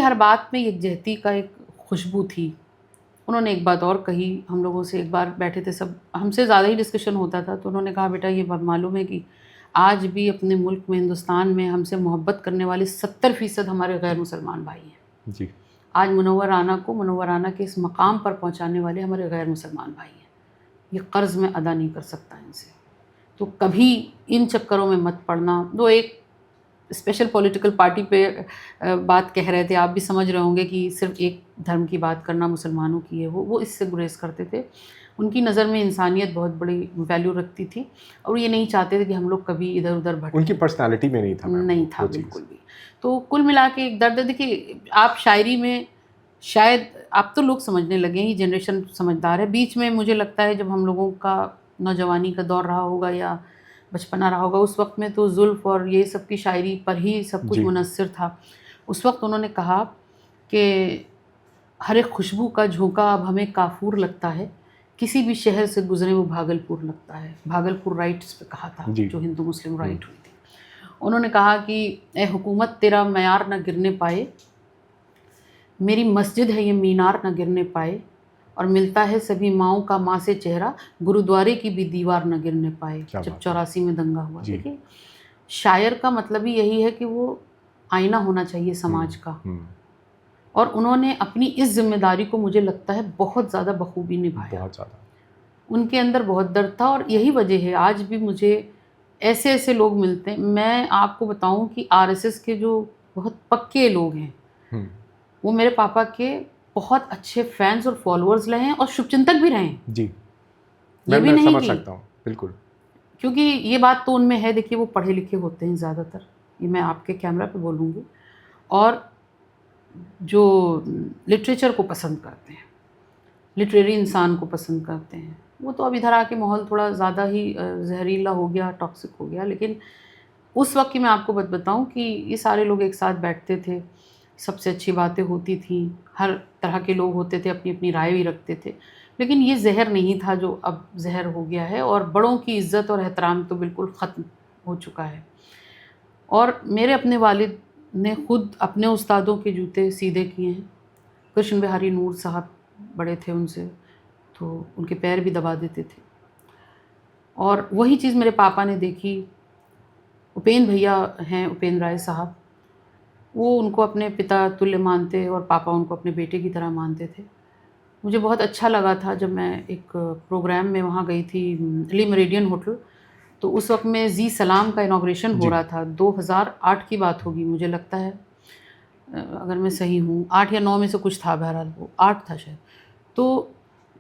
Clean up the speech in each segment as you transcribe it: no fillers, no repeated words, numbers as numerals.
हर बात में यकजहती का एक खुशबू थी। उन्होंने एक बात और कही, हम लोगों से एक बार बैठे थे सब, हमसे ज़्यादा ही डिस्कशन होता था, तो उन्होंने कहा बेटा ये मालूम है कि आज भी अपने मुल्क में, हिंदुस्तान में हमसे मोहब्बत करने वाले 70% हमारे गैर मुसलमान भाई हैं। जी। आज मुनव्वराना को, मुनव्वराना के इस मकाम पर पहुंचाने वाले हमारे गैर मुसलमान भाई हैं। ये कर्ज़ मैं अदा नहीं कर सकता इनसे, तो कभी इन चक्करों में मत पड़ना। वो एक स्पेशल पॉलिटिकल पार्टी पे बात कह रहे थे, आप भी समझ रहे होंगे कि सिर्फ एक धर्म की बात करना मुसलमानों की है, वो इससे गुरेज करते थे। उनकी नज़र में इंसानियत बहुत बड़ी वैल्यू रखती थी और ये नहीं चाहते थे कि हम लोग कभी इधर उधर भटकें। उनकी पर्सनालिटी में नहीं था मैम, नहीं था बिल्कुल भी। तो कुल मिला के एक दर्द, देखिए आप शायरी में शायद आप तो लोग समझने लगे हैं, ये जनरेशन समझदार है। बीच में मुझे लगता है जब हम लोगों का नौजवानी का दौर रहा होगा या बचपना रहा होगा, उस वक्त में तो जुल्फ़ और ये सब की शायरी पर ही सब कुछ मुनस्सिर था। उस वक्त उन्होंने कहा कि हर एक खुशबू का झोंका अब हमें काफूर लगता है, किसी भी शहर से गुजरे वो भागलपुर लगता है। भागलपुर राइट्स पे कहा था, जो हिंदू मुस्लिम राइट हुई थी। उन्होंने कहा कि ए हुकूमत तेरा मयार न गिरने पाए, मेरी मस्जिद है ये मीनार न गिरने पाए, और मिलता है सभी माओं का माँ से चेहरा, गुरुद्वारे की भी दीवार न गिरने पाए। जब 84 में दंगा हुआ, देखिए शायर का मतलब ही यही है कि वो आईना होना चाहिए समाज का, और उन्होंने अपनी इस जिम्मेदारी को मुझे लगता है बहुत ज़्यादा बखूबी निभाया। बहुत ज़्यादा उनके अंदर बहुत दर्द था, और यही वजह है आज भी मुझे ऐसे ऐसे लोग मिलते हैं। मैं आपको बताऊं कि आरएसएस के जो बहुत पक्के लोग हैं वो मेरे पापा के बहुत अच्छे फैंस और फॉलोअर्स रहे हैं और शुभचिंतक भी रहे हैं। जी, ये भी नहीं समझ सकता हूँ बिल्कुल, क्योंकि ये बात तो उनमें है। देखिए वो पढ़े लिखे होते हैं ज़्यादातर, ये मैं आपके कैमरा पे बोलूँगी, और जो लिटरेचर को पसंद करते हैं, लिटरेरी इंसान को पसंद करते हैं। वो तो अब इधर आके माहौल थोड़ा ज़्यादा ही जहरीला हो गया, टॉक्सिक हो गया। लेकिन उस वक्त की मैं आपको बताऊं कि ये सारे लोग एक साथ बैठते थे, सबसे अच्छी बातें होती थी, हर तरह के लोग होते थे, अपनी अपनी राय भी रखते थे। लेकिन ये जहर नहीं था जो अब जहर हो गया है, और बड़ों की इज़्ज़त और एहतराम तो बिल्कुल ख़त्म हो चुका है। और मेरे अपने वालिद ने खुद अपने उस्तादों के जूते सीधे किए हैं। कृष्ण बिहारी नूर साहब बड़े थे उनसे, तो उनके पैर भी दबा देते थे। और वही चीज़ मेरे पापा ने देखी। उपेंद्र भैया हैं, उपेंद्र राय साहब, वो उनको अपने पिता तुल्य मानते और पापा उनको अपने बेटे की तरह मानते थे। मुझे बहुत अच्छा लगा था जब मैं एक प्रोग्राम में वहाँ गई थी, ली मेरिडियन होटल, तो उस वक्त में जी सलाम का इनॉग्रेशन हो रहा था। 2008 की बात होगी मुझे लगता है, अगर मैं सही हूँ, 8 या 9 में से कुछ था, बहरहाल वो 8 था शायद। तो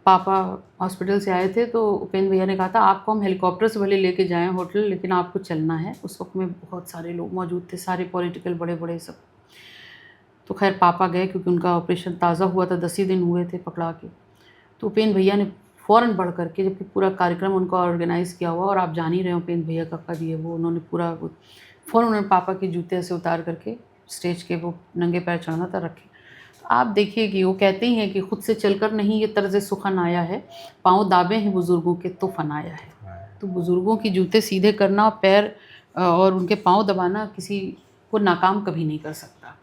पापा हॉस्पिटल से आए थे, तो उपेंद्र भैया ने कहा था आपको हम हेलीकॉप्टर से भले लेके जाएं होटल, लेकिन आपको चलना है। उस वक्त में बहुत सारे लोग मौजूद थे, सारे पॉलिटिकल बड़े बड़े सब। तो खैर पापा गए, क्योंकि उनका ऑपरेशन ताज़ा हुआ था, 10 ही दिन हुए थे पकड़ा के। तो उपेंद्र भैया ने फ़ौरन बढ़ करके, जबकि पूरा कार्यक्रम उनका ऑर्गेनाइज़ किया हुआ, और आप जान ही रहे हो उपेंद्र भैया का कद ये वो, उन्होंने पूरा फ़ौरन उन्होंने पापा के जूते ऐसे उतार करके स्टेज के, वो नंगे पैर चढ़ना था, रखे। तो आप देखिए कि वो कहते ही हैं कि खुद से चलकर नहीं ये तर्ज़ सुखन आया है, पाँव दाबे हैं बुज़ुर्गों के तो फन आया है। तो बुज़ुर्गों की जूते सीधे करना, पैर और उनके पाँव दबाना किसी को नाकाम कभी नहीं कर सकता।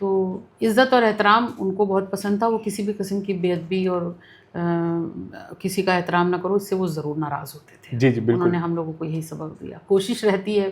तो इज़्ज़त और एहतराम उनको बहुत पसंद था। वो किसी भी किस्म की बेअदबी और किसी का एहतराम ना करो, इससे वो ज़रूर नाराज़ होते थे। जी, जी, बिल्कुल। उन्होंने हम लोगों को यही सबक दिया। कोशिश रहती है